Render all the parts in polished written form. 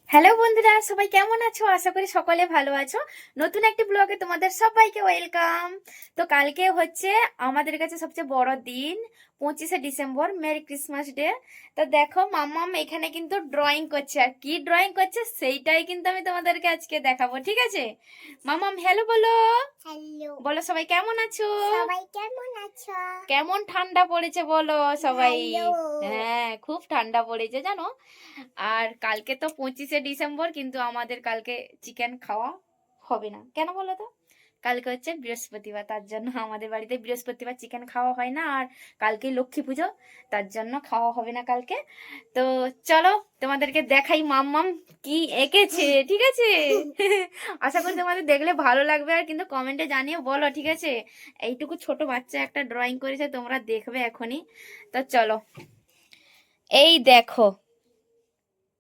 Hello বন্ধুরা, সবাই কেমন আছো? আশা করি সকলে ভালো আছো। নতুন একটি ব্লগে তোমাদের সবাইকে ওয়েলকাম। তো কালকে হচ্ছে আমাদের কাছে সবচেয়ে বড় দিন, 25শে ডিসেম্বর, মেরি ক্রিসমাস ডে। তো দেখো মাম্মাম এখানে কিন্তু ড্রয়িং করছে, আর কি ড্রয়িং করছে সেইটাই কিন্তু আমি তোমাদেরকে আজকে দেখাবো, ঠিক আছে? মাম্মাম হ্যালো বলো। হ্যালো, বলো সবাই কেমন আছো? সবাই কেমন আছো? কেমন ঠান্ডা পড়েছে বলো সবাই। ভালো। হ্যাঁ, খুব ঠান্ডা পড়েছে জানো। আর কালকে তো 25শে ডিসেম্বর, কিন্তু আমাদের কালকে চিকেন খাওয়া হবে না। কেন বলো তো? কালকে হচ্ছে বৃহস্পতিবার, তার জন্য আমাদের বাড়িতে বৃহস্পতিবার চিকেন খাওয়া হয় না। আর কালকে লক্ষ্মী পুজো, তার জন্য খাওয়া হবে না কালকে। তো চলো তোমাদেরকে দেখাই মাম্মাম কি এঁকেছে, ঠিক আছে? আশা করি তোমাদের দেখলে ভালো লাগবে, আর কিন্তু কমেন্টে জানিয়ে বলো, ঠিক আছে? এইটুকু ছোট বাচ্চা একটা ড্রয়িং করেছে, তোমরা দেখবে এখনই। তো চলো, এই দেখো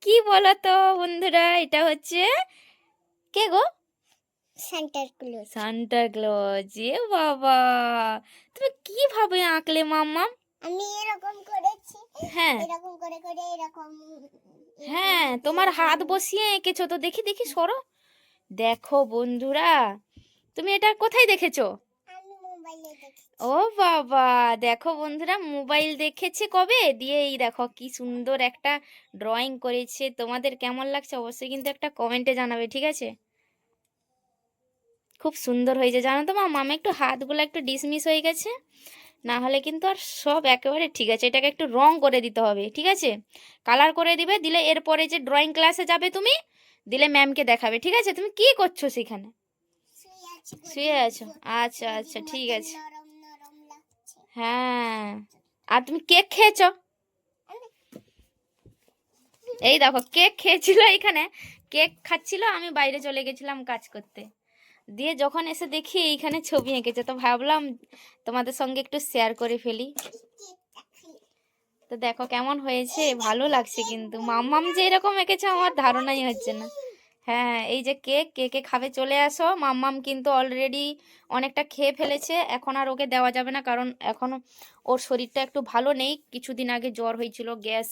কি বলো তো বন্ধুরা, এটা হচ্ছে কে গো? Santa Claus. Santa Claus. এ বাবা, তুমি কিভাবে আঁকলে মাম্মা? আমি এরকম করেছি, হ্যাঁ এরকম করে করে এরকম। হ্যাঁ, তোমার হাত বসিয়ে এঁকেছো তো, দেখি দেখি সরো। দেখো বন্ধুরা, তুমি এটা কোথায় দেখেছো? আমি মোবাইলে দেখি। ও বাবা, দেখো বন্ধুরা, মোবাইল দেখেছে কবে দিয়ে, এই দেখো কি সুন্দর একটা ড্রয়িং করেছে। তোমাদের কেমন লাগছে অবশ্যই কিন্তু একটা কমেন্টে জানাবে, ঠিক আছে? খুব সুন্দর হয়েছে জানো তো মা, মামা একটু হাতগুলো একটু ডিসমিস হয়ে গেছে, না হলে কিন্তু আর সব একেবারে ঠিক আছে। এটাকে একটু রং করে দিতে হবে, ঠিক আছে? কালার করে দিবে, দিলে এরপরে যে ড্রয়িং ক্লাসে যাবে তুমি, দিলে ম্যামকে দেখাবে, ঠিক আছে? তুমি কি করছো সেখানে? শুয়ে আছি শুয়ে গদির আছো? উপর। আচ্ছা আচ্ছা, গদির ঠিক মতন আছে। নরম নরম লাগছে। হ্যাঁ, আর তুমি কেক খেয়েছো? এই দেখো কেক খেয়েছিল এখানে, কেক খাচ্ছিল, আমি বাইরে চলে গেছিলাম কাজ করতে। দিয়ে যখন এসে দেখি এইখানে ছবি এঁকেছে, তো ভাবলাম তোমাদের সঙ্গে একটু শেয়ার করে ফেলি। কেকটা খাই। তো দেখো কেমন হয়েছে, এই ভালো দেখো লাগছে কেক কিন্তু। মাম্মাম যে বন্ধুরা, এরকম এঁকেছে আমার ধারণাই হচ্ছে বলছি। না। হ্যাঁ, এই যে কেক, কেকে খাবে চলে আসো। মাম্মাম কিন্তু অলরেডি অনেকটা খেয়ে ফেলেছে, এখন আর ওকে দেওয়া যাবে না, কারণ এখন ওর শরীরটা একটু ভালো নেই। কিছুদিন আগে জ্বর হয়েছিল, গ্যাস,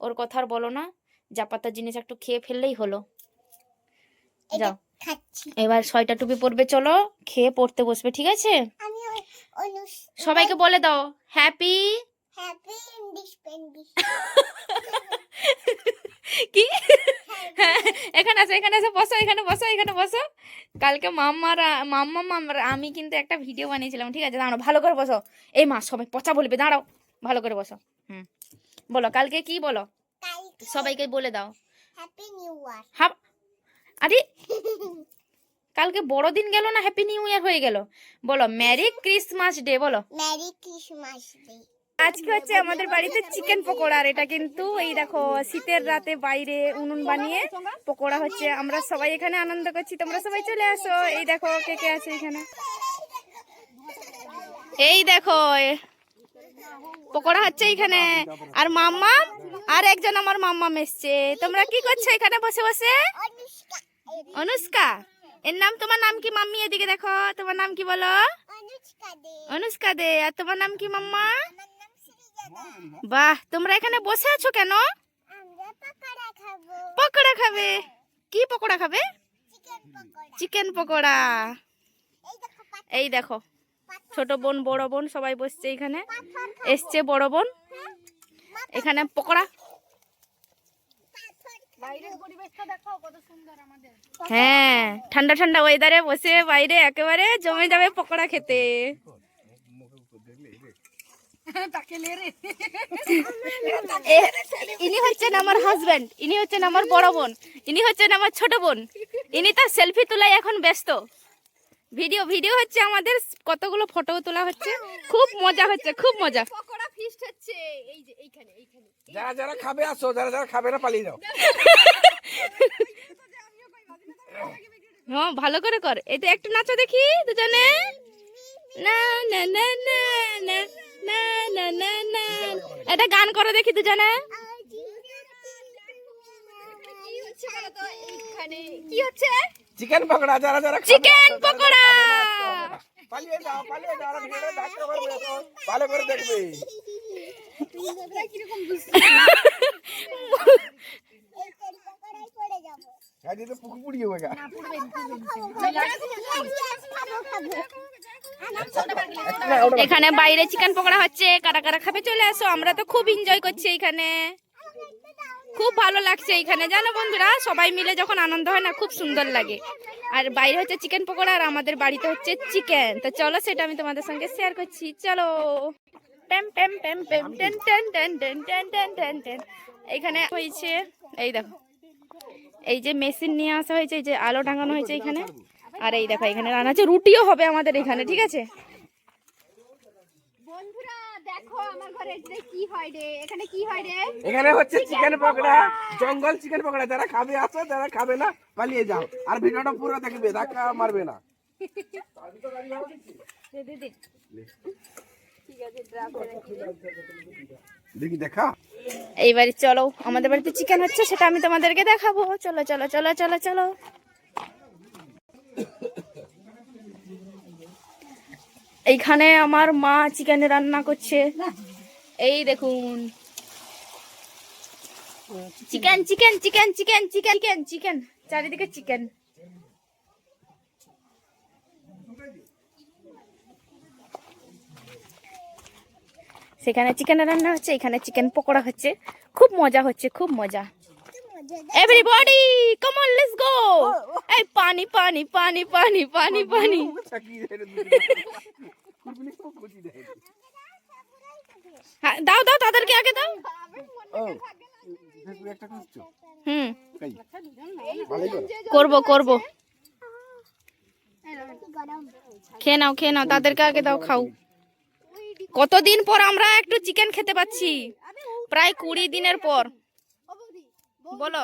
ওর কথা আর বলো না। জাপাতা জিনিস একটু খেয়ে ফেললেই হলো। এটা যাও, খাচ্ছি। এবার ছয়টা টুপি পরবে, চলো খেয়ে পড়তে বসবে, ঠিক আছে? আমি অনুষ সবাইকে বলে দাও হ্যাপি। Happy independence. কি? হ্যাঁ, এখানে আসো, এখানে এসে বসো, এখানে বসো, এখানে বসো। কালকে মাম্মা আমি কিন্তু একটা ভিডিও বানিয়েছিলাম, ঠিক আছে? দাঁড়াও, ভালো করে বসো। এই মা, সবাই পচা বলবে, দাঁড়াও, ভালো করে বসো। হুম, বলো কালকে কি বলো, কালকে সবাইকে বলে দাও। Happy new year. হাব, আরে কালকে বড়দিন গেল না, হ্যাপি নিউ ইয়ার হয়ে গেল। বলো মেরি ক্রিসমাস ডে, বলো। Merry Christmas day. আজকে হচ্ছে আমাদের বাড়িতে চিকেন পকোড়া, আর এটা কিন্তু এই দেখো শীতের রাতে বাইরে উনুন বানিয়ে পকোড়া হচ্ছে। আমরা সবাই এখানে আনন্দ করছি, তোমরা সবাই চলে আসো। এই দেখো কে কে আছে এখানে, এই দেখো পকোড়া হচ্ছে এখানে। আর মাম্মা, আর একজন আমার মাম্মাম এসছে। তোমরা কি করছো এখানে বসে বসে? অনুষ্কা। অনুষ্কা, এর নাম, তোমার নাম কি মাম্মি? এদিকে দেখো, তোমার নাম কি বলো? অনুষ্কা দে। অনুষ্কা দে। আর তোমার নাম কি মাম্মা? আমার নাম শ্রীজাদা। বাহ, তোমরা এখানে বসে আছো কেন? আমরা পকোড়া খাবো। পকোড়া খাবে? কি পকোড়া খাবে? চিকেন পকোড়া। চিকেন পকোড়া। এই দেখো এই দেখো পাথর। ছোট বোন বড় বোন সবাই বসছে এখানে, পাথর খাবো। এসছে বড় বোন। এখানে পকোড়া। বাইরের পরিবেশটা দেখো কত সুন্দর আমাদের। হ্যাঁ, ঠান্ডা ঠান্ডা ওয়েদারে বসে বাইরে একেবারে জমে যাবে পকোড়া খেতে। ইনি হচ্ছেন আমার হাজবেন্ড, ইনি হচ্ছেন আমার বড় বোন, ইনি হচ্ছেন আমার ছোট বোন। ইনি তার সেলফি তোলায় এখন ব্যস্ত। ভিডিও ভিডিও হচ্ছে আমাদের, কতগুলো ফটো তোলা হচ্ছে, খুব মজা হচ্ছে, খুব মজা। পকোড়া ফিস্ট হচ্ছে এই যে এইখানে এইখানে। যারা যারা খাবে আসো, যারা যারা খাবে না পালিয়ে যাও। হ্যাঁ, ভালো করে কর। এটা একটু নাচো দেখি দুজনে। না না না না না না না না না, এটা গান করো দেখি দুজনে। কি হচ্ছে বলো তো এইখানে? কি হচ্ছে? চিকেন পকোড়া, যারা যারা খাবে চিকেন আসো, যারা যারা পকোড়া। খাবে না আসো। পালিয়ে যাও, পালিয়ে যাও, আর ভিডিওটা ধাক্কা মারবে আসো, ভালো করে দেখবে। তোমরা কিরকম এই তেল পকোড়াই পড়ে আজকে তো পুকুর পুড়িয়ে হবে গা। এখানে বাইরে চিকেন পকোড়া হচ্ছে, কারা কারা খাবে চলে আসো। আমরা তো খুব এনজয় করছি এখানে, খুব ভালো লাগছে এখানে জানো বন্ধুরা, সবাই মিলে যখন আনন্দ হয় না খুব সুন্দর লাগে। আর বাইরে হচ্ছে চিকেন পকোড়া আর আমাদের বাড়িতে হচ্ছে চিকেন। তো চলো সেটা আমি তোমাদের সঙ্গে শেয়ার করছি, চলো। টেম টেম টেম টেম ten ten ten ten ten ten ten ten. এখানে হয়েছে এই দেখো, এই যে মেশিন নিয়ে আসা হয়েছে, এই যে আলো টাঙানো হয়েছে এখানে। আর এই দেখো এখানে রান্না হচ্ছে, রুটিও হবে আমাদের এখানে, ঠিক আছে। বন্ধুরা দেখো আমার ঘরে এটা কি হয় রে, এখানে কি হয় রে? এখানে হচ্ছে চিকেন পকোড়া, জঙ্গল চিকেন পকোড়া। যারা খাবে আসো, যারা খাবে না পালিয়ে যাও। আর ভিডিওটা পুরো দেখবে, ধাক্কা মারবে না। দেখি দেখা। এইবারে চলো আমাদের বাড়িতে চিকেন হচ্ছে, সেটা আমি তোমাদেরকে দেখাবো। চলো চলো চলো চলো চলো। এইখানে আমার মা চিকেন রান্না করছে, এই দেখুন। Chicken chicken chicken chicken chicken chicken chicken, চারিদিকে চিকেন। সেখানে চিকেন রান্না হচ্ছে, এখানে চিকেন পকোড়া হচ্ছে, খুব মজা হচ্ছে, খুব মজা। Everybody come on, let's go. এই পানি পানি পানি পানি পানি পানি। হ্যাঁ, দাও দাও, তাদেরকে আগে দাও। হুম, করবো করবো। খেয়ে নাও খেয়ে নাও, তাদেরকে আগে দাও, খাও। কতদিন পর আমরা একটু চিকেন খেতে পাচ্ছি, প্রায় 20 দিনের পর। বলো।